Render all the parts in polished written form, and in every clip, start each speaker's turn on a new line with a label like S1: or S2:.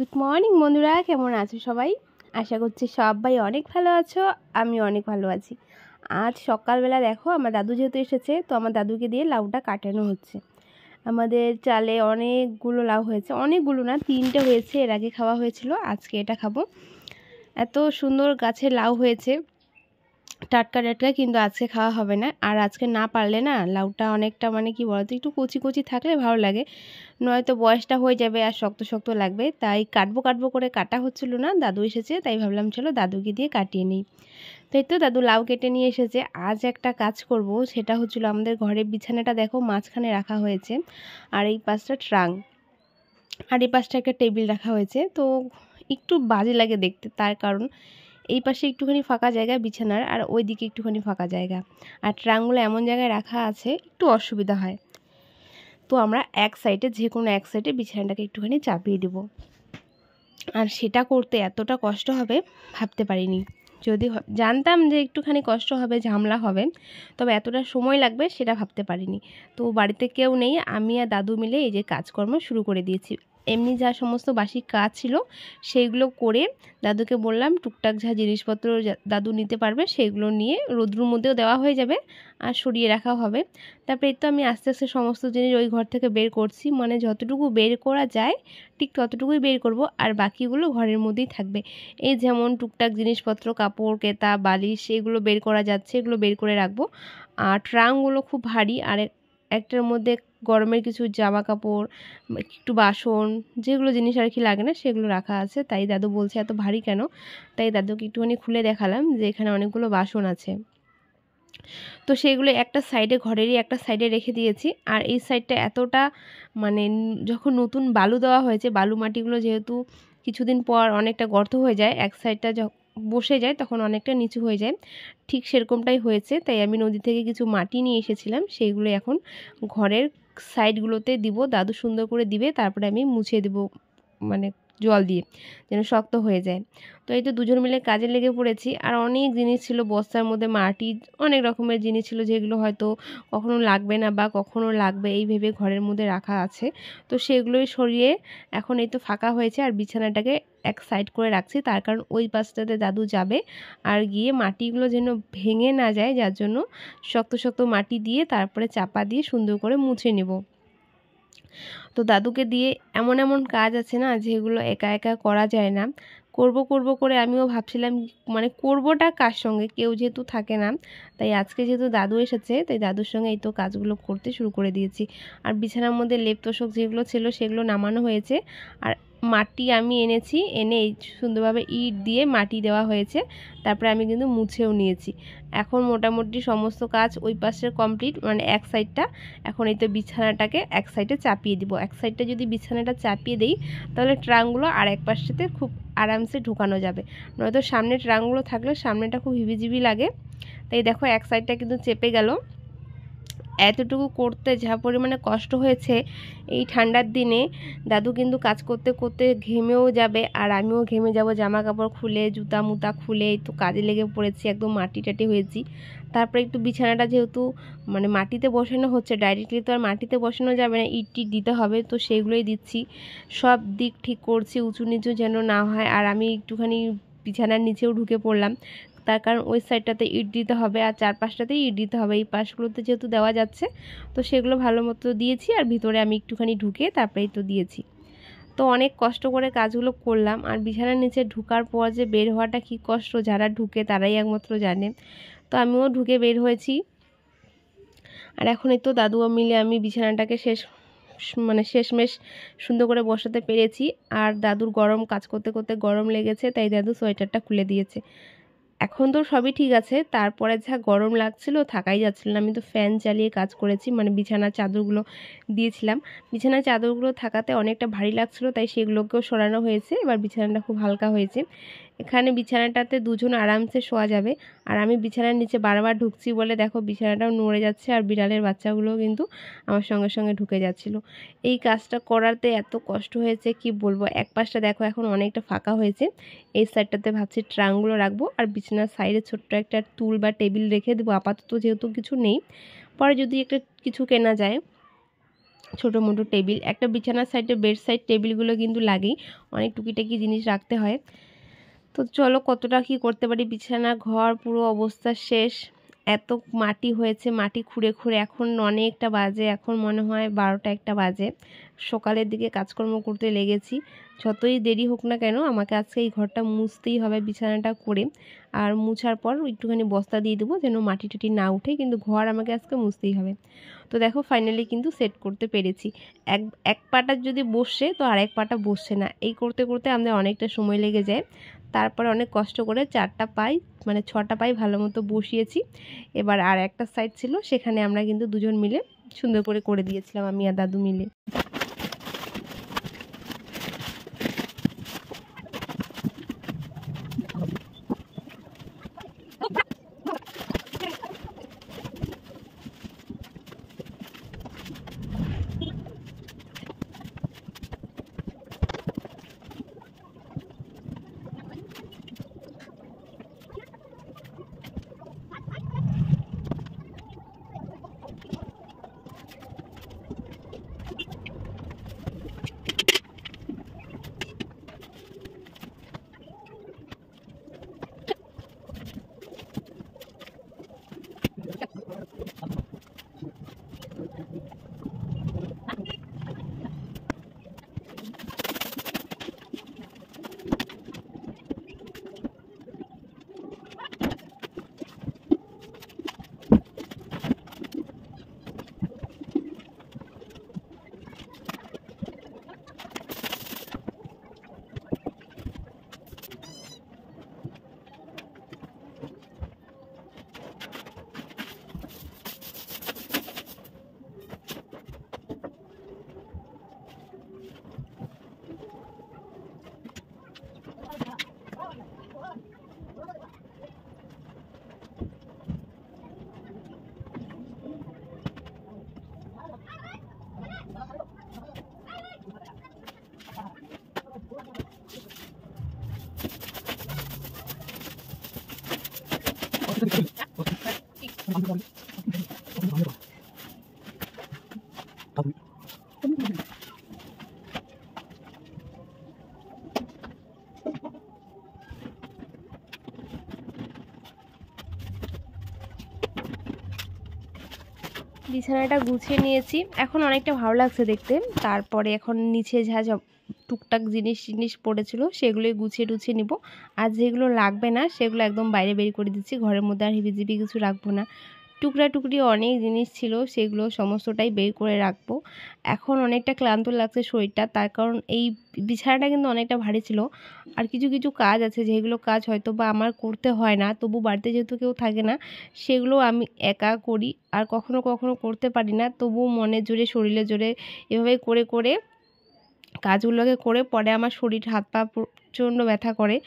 S1: Good morning বন্ধুরা, কেমন আছো সবাই? আশা করছি সবাই অনেক ভালো আছো। আমি অনেক ভালো আছি। আজ সকালবেলা দেখো আমার দাদু যেহেতু এসেছে, তো আমার দাদুকে দিয়ে লাউটা কাটানো হচ্ছে। আমাদের চালে অনেকগুলো লাউ হয়েছে, অনেকগুলো না, 3টে হয়েছে। এর আগে খাওয়া হয়েছিল, আজকে এটা খাবো। এত সুন্দর গাছে লাউ হয়েছে, টাটকা টাটকা, কিন্তু আজকে খাওয়া হবে না। আর আজকে না পারলে না, লাউটা অনেকটা মানে কি বলতো, একটু কচি কচি থাকলে ভালো লাগে, নয়তো বয়সটা হয়ে যাবে আর শক্ত শক্ত লাগবে। তাই কাটবো কাটবো করে কাটা হচ্ছিল না। দাদু এসেছে, তাই ভাবলাম চলো দাদুকে দিয়ে কাটিয়ে নিই। তাই তো দাদু লাউ কেটে নিয়ে এসেছে। আজ একটা কাজ করব, সেটা হচ্ছিল আমাদের ঘরের বিছানাটা দেখো মাঝখানে রাখা হয়েছে, আর এই পাশটা ট্রাঙ্ক, আর এই পাশটা একটা টেবিল রাখা হয়েছে। তো একটু বাজে লাগে দেখতে, তার কারণ এই পাশে একটুখানি ফাঁকা জায়গা বিছানার, আর ওই দিকে একটুখানি ফাঁকা জায়গা, আর ট্রাঙ্কগুলো এমন জায়গায় রাখা আছে একটু অসুবিধা হয়। তো আমরা এক সাইডে, যে কোনো এক সাইডে বিছানাটাকে একটুখানি চাপিয়ে দেব। আর সেটা করতে এতটা কষ্ট হবে ভাবতে পারিনি। যদি জানতাম যে একটুখানি কষ্ট হবে, ঝামেলা হবে, তবে এতটা সময় লাগবে সেটা ভাবতে পারিনি। তো বাড়িতে কেউ নেই, আমি আর দাদু মিলে এই যে কাজকর্ম শুরু করে দিয়েছি। এমনি যা সমস্ত বাসি কাজ ছিল সেইগুলো করে দাদুকে বললাম টুকটাক যা জিনিসপত্র দাদু নিতে পারবে সেইগুলো নিয়ে রোদ্রুর মধ্যেও দেওয়া হয়ে যাবে আর সরিয়ে রাখা হবে। তারপরে এই তো আমি আস্তে আস্তে সমস্ত জিনিস ওই ঘর থেকে বের করছি, মানে যতটুকু বের করা যায় ঠিক ততটুকুই বের করব, আর বাকিগুলো ঘরের মধ্যেই থাকবে। এই যেমন টুকটাক জিনিসপত্র, কাপড়, কেতা, বালিশ, এগুলো বের করা যাচ্ছে, এগুলো বের করে রাখবো। আর ট্রাঙ্কগুলো খুব ভারী, আর একটার মধ্যে গরমের কিছু জামা কাপড়, একটু বাসন, যেগুলো জিনিস আর কি লাগে না সেগুলো রাখা আছে। তাই দাদু বলছে এত ভারী কেন, তাই দাদুকে একটুখানি খুলে দেখালাম যে এখানে অনেকগুলো বাসন আছে। তো সেগুলো একটা সাইডে, ঘরেরই একটা সাইডে রেখে দিয়েছি। আর এই সাইডটা এতটা মানে যখন নতুন বালু দেওয়া হয়েছে, বালু মাটিগুলো যেহেতু কিছুদিন পর অনেকটা গর্ত হয়ে যায়, এক সাইডটা বসে যায় তখন অনেকটা নিচু হয়ে যায়, ঠিক সেরকমটাই হয়েছে। তাই আমি নদী থেকে কিছু মাটি নিয়ে এসেছিলাম, সেইগুলো এখন ঘরের সাইডগুলোতে দিব। দাদু সুন্দর করে দিবে, তারপরে আমি মুছে দেব, মানে জল দিয়ে, যেন শক্ত হয়ে যায়। তো এই তো দুজন মিলে কাজে লেগে পড়েছি। আর অনেক জিনিস ছিল বস্তার মধ্যে, মাটি, অনেক রকমের জিনিস ছিল যেগুলো হয়তো কখনো লাগবে না বা কখনো লাগবে এই ভেবে ঘরের মধ্যে রাখা আছে। তো সেগুলোই সরিয়ে এখন এই তো ফাঁকা হয়েছে, আর বিছানাটাকে এক সাইড করে রাখছি, তার কারণ ওই পাশটাতে দাদু যাবে, আর গিয়ে মাটিগুলো যেন ভেঙে না যায়, যার জন্য শক্ত শক্ত মাটি দিয়ে তারপরে চাপা দিয়ে সুন্দর করে মুছে নেব। তো দাদুকে দিয়ে এমন এমন কাজ আছে না, যেগুলো একা একা করা যায় না। করব করব করে আমিও ভাবছিলাম মানে করবোটা কার সঙ্গে, কেউ যেহেতু থাকে না, তাই আজকে যেহেতু দাদু এসেছে, তাই দাদুর সঙ্গে এই তো কাজগুলো করতে শুরু করে দিয়েছি। আর বিছানার মধ্যে লেপ তোষক যেগুলো ছিল সেগুলো নামানো হয়েছে, আর মাটি আমি এনেছি, এনে এই সুন্দরভাবে ইট দিয়ে মাটি দেওয়া হয়েছে। তারপরে আমি কিন্তু মুছেও নিয়েছি। এখন মোটামুটি সমস্ত কাজ ওই পাশে কমপ্লিট, মানে এক সাইডটা। এখন এই তো বিছানাটাকে এক সাইডে চাপিয়ে দিব। এক সাইডে যদি বিছানাটা চাপিয়ে দিই, তাহলে ট্রাঙ্কগুলো আর এক পাশটাতে খুব আরামসে ঢুকানো যাবে। নয়তো সামনে ট্রাঙ্কগুলো থাকলে সামনেটা খুব হিবিজিবি লাগে। তাই দেখো এক সাইডটা কিন্তু চেপে গেল। এতটুকু করতে যা পরিমাণে কষ্ট হয়েছে এই ঠান্ডার দিনে, দাদু কিন্তু কাজ করতে করতে ঘেমেও যাবে, আর আমিও ঘেমে যাব। জামা কাপড় খুলে, জুতা মুতা খুলে এই তো কাজে লেগে পড়েছি, একদম মাটি টাটি হয়েছি। তারপরে একটু বিছানাটা যেহেতু মানে মাটিতে বসানো হচ্ছে, ডাইরেক্টলি তো আর মাটিতে বসানো যাবে না, ইট টিট দিতে হবে, তো সেইগুলোই দিচ্ছি। সব দিক ঠিক করছি উঁচু নিচু যেন না হয়। আর আমি একটুখানি বিছানার নিচেও ঢুকে পড়লাম, তার কারণ ওই সাইডটাতে ইট দিতে হবে আর চারপাশটাতেই ইট দিতে হবে। এই পাশগুলোতে যেহেতু দেওয়া যাচ্ছে, তো সেগুলো ভালো মতো দিয়েছি, আর ভিতরে আমি একটুখানি ঢুকে তারপরেই তো দিয়েছি। তো অনেক কষ্ট করে কাজগুলো করলাম। আর বিছানার নিচে ঢুকার পর যে বের হওয়াটা কী কষ্ট, যারা ঢুকে তারাই একমাত্র জানে। তো আমিও ঢুকে বের হয়েছি। আর এখন এই তো দাদুও মিলে আমি বিছানাটাকে শেষমেশ সুন্দর করে বসাতে পেরেছি। আর দাদুর গরম, কাজ করতে করতে গরম লেগেছে, তাই দাদু সোয়েটারটা খুলে দিয়েছে। এখন তো সবই ঠিক আছে, তারপরে যা গরম লাগছিল থাকাই যাচ্ছিল না। আমি তো ফ্যান চালিয়ে কাজ করেছি, মানে বিছানার চাদরগুলো দিয়েছিলাম। বিছানার চাদরগুলো থাকাতে অনেকটা ভারী লাগছিল, তাই সেগুলোকেও সরানো হয়েছে। এবার বিছানাটা খুব হালকা হয়েছে। এখানে বিছানাটাতে দুজন আরামসে শোয়া যাবে। আর আমি বিছানার নিচে বারবার ঢুকছি বলে দেখো বিছানাটাও নড়ে যাচ্ছে, আর বিড়ালের বাচ্চাগুলোও কিন্তু আমার সঙ্গে সঙ্গে ঢুকে যাচ্ছিল। এই কাজটা করাতে এত কষ্ট হয়েছে কি বলবো। এক পাশটা দেখো এখন অনেকটা ফাঁকা হয়েছে, এই সাইডটাতে ভাবছি ট্রাঙ্কগুলো রাখবো, আর বিছানার সাইডে ছোট্ট একটা টুল বা টেবিল রেখে দেবো। আপাতত যেহেতু কিছু নেই, পরে যদি একটা কিছু কেনা যায়। ছোটো মোটো টেবিল, একটা বিছানার সাইডে বেড সাইড টেবিলগুলো কিন্তু লাগেই, অনেক টুকিটাকি জিনিস রাখতে হয়। তো চলো কতটা কী করতে পারি। বিছানা ঘর পুরো অবস্থা শেষ, এত মাটি হয়েছে, মাটি খুঁড়ে খুঁড়ে এখন অনেকটা বাজে, এখন মনে হয় 12টা 1টা বাজে। সকালের দিকে কাজকর্ম করতে লেগেছি, যতই দেরি হোক না কেন আমাকে আজকে এই ঘরটা মুছতেই হবে বিছানাটা করে। আর মুছার পর একটুখানি বস্তা দিয়ে দেবো যেন মাটি টাটি না উঠে, কিন্তু ঘর আমাকে আজকে মুছতেই হবে। তো দেখো ফাইনালি কিন্তু সেট করতে পেরেছি। এক এক পাটা যদি বসছে তো আরেক পাটা বসছে না, এই করতে করতে আমাদের অনেকটা সময় লেগে যায়। তারপরে অনেক কষ্ট করে 4টা পাই মানে 6টা পাই ভালো মতো বসিয়েছি। এবার আর একটা সাইড ছিল, সেখানে আমরা কিন্তু দুজন মিলে সুন্দর করে করে দিয়েছিলাম, আমি আর দাদু মিলে। বিছানাটা গুছিয়ে নিয়েছি, এখন অনেকটা ভালো লাগছে দেখতে। তারপরে এখন নিচে যা টুকটাক জিনিস পড়েছিল সেগুলোই গুছিয়ে টুছিয়ে নিব। আর যেগুলো লাগবে না সেগুলো একদম বাইরে বের করে দিচ্ছি, ঘরের মধ্যে আর হিবিজিবি কিছু রাখবো না। টুকরা টুকরি অনেক জিনিস ছিল, সেগুলো সমস্তটাই বের করে রাখবো। এখন অনেকটা ক্লান্ত লাগছে শরীরটা, তার কারণ এই বিছানাটা কিন্তু অনেকটা ভারী ছিল। আর কিছু কিছু কাজ আছে যেগুলো কাজ হয়তো বা আমার করতে হয় না, তবু বাড়িতে যেহেতু কেউ থাকে না সেগুলো আমি একা করি। আর কখনো কখনো করতে পারি না, তবু মনের জোরে শরীরের জোরে এভাবে করে করে কাজগুলোকে করে পরে আমার শরীর হাত পা প্রচণ্ড ব্যথা করে।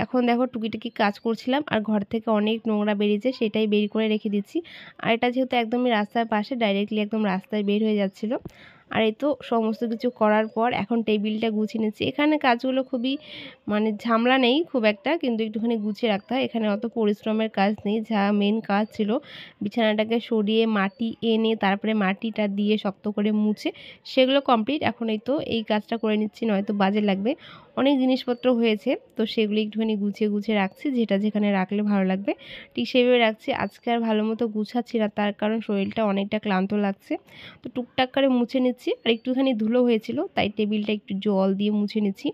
S1: এখন দেখো টুকিটাকি কাজ করছিলাম আর ঘর থেকে অনেক নোংরা বেরিয়েছে, সেটাই বের করে রেখে দিচ্ছি। আর এটা যেহেতু একদমই রাস্তার পাশে, ডাইরেক্টলি একদম রাস্তায় বের হয়ে যাচ্ছিলো। আর এই তো সমস্ত কিছু করার পর এখন টেবিলটা গুছিয়ে নিচ্ছি। এখানে কাজগুলো খুবই মানে ঝামেলা নেই খুব একটা, কিন্তু একটুখানি গুছিয়ে রাখতে হয়। এখানে অত পরিশ্রমের কাজ নেই, যা মেন কাজ ছিল বিছানাটাকে সরিয়ে মাটি এনে তারপরে মাটিটা দিয়ে শক্ত করে মুছে সেগুলো কমপ্লিট। এখন এই তো এই কাজটা করে নিচ্ছি, নয়তো বাজে লাগবে। অনেক জিনিসপত্র হয়েছে তো সেগুলো একটুখানি গুছিয়ে গুছিয়ে রাখছি, যেটা যেখানে রাখলে ভালো লাগবে ঠিক সেভাবে রাখছি। আজকে আর ভালো মতো গুছাচ্ছি না, তার কারণ শরীরটা অনেকটা ক্লান্ত লাগছে। তো টুকটাক করে মুছে নিচ্ছি, আর একটুখানি ধুলো হয়েছিল তাই টেবিলটা একটু জল দিয়ে মুছে নিচ্ছি।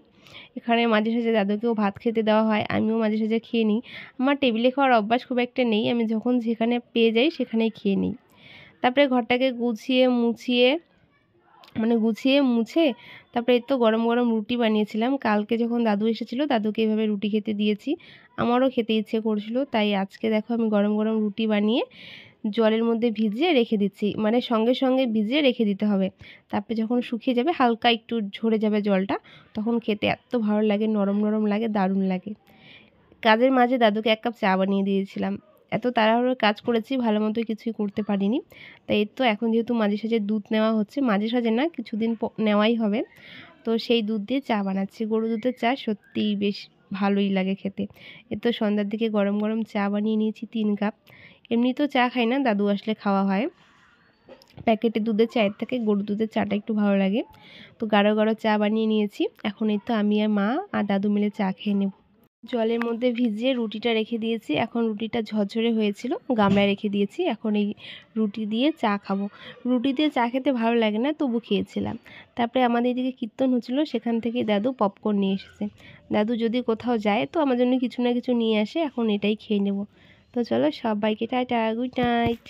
S1: এখানে মাঝে সাঝে দাদুকেও ভাত খেতে দেওয়া হয়, আমিও মাঝে সাঝে খেয়ে নিই। আমার টেবিলে খাওয়ার অভ্যাস খুব একটা নেই, আমি যখন যেখানে পেয়ে যাই সেখানেই খেয়ে নিই। তারপরে ঘরটাকে গুছিয়ে মুছে তারপরে এই তো গরম গরম রুটি বানিয়েছিলাম। কালকে যখন দাদু এসেছিলো দাদুকে এভাবে রুটি খেতে দিয়েছি, আমারও খেতে ইচ্ছে করছিল, তাই আজকে দেখো আমি গরম গরম রুটি বানিয়ে জলের মধ্যে ভিজিয়ে রেখে দিচ্ছি, মানে সঙ্গে সঙ্গে ভিজিয়ে রেখে দিতে হবে। তারপরে যখন শুকিয়ে যাবে হালকা একটু ঝরে যাবে জলটা, তখন খেতে এত ভালো লাগে, নরম নরম লাগে, দারুণ লাগে। কাজের মাঝে দাদুকে 1 কাপ চা বানিয়ে দিয়েছিলাম। এত তাড়াহুড়োর কাজ করেছি, ভালো মতো কিছুই করতে পারিনি। তাই এই তো এখন যেহেতু মাঝে সাঝে দুধ নেওয়া হচ্ছে, মাঝে সাঝে না কিছুদিন নেওয়াই হবে, তো সেই দুধ দিয়ে চা বানাচ্ছি। গরু দুধের চা সত্যিই বেশ ভালোই লাগে খেতে। এই তো সন্ধ্যার দিকে গরম গরম চা বানিয়ে নিয়েছি 3 কাপ। এমনি তো চা খাই না, দাদু আসলে খাওয়া হয়। প্যাকেটে দুধের চায়ের থেকে গরুর দুধের চাটা একটু ভালো লাগে। তো গাঢ় গাঢ় চা বানিয়ে নিয়েছি। এখন এই তো আমি আর মা আর দাদু মিলে চা খেয়ে নেব। জলের মধ্যে ভিজিয়ে রুটিটা রেখে দিয়েছি। এখন রুটিটা ঝরঝরে হয়েছিল, গামলায় রেখে দিয়েছি। এখন এই রুটি দিয়ে চা খাবো। রুটি দিয়ে চা খেতে ভালো লাগে না, তবু খেয়েছিলাম। তারপরে আমাদের এদিকে কীর্তন হচ্ছিলো, সেখান থেকে দাদু পপকর্ন নিয়ে এসেছে। দাদু যদি কোথাও যায় তো আমার জন্য কিছু না কিছু নিয়ে আসে। এখন এটাই খেয়ে নেব। তো চলো সবাইকে টাটা, গুড নাইট।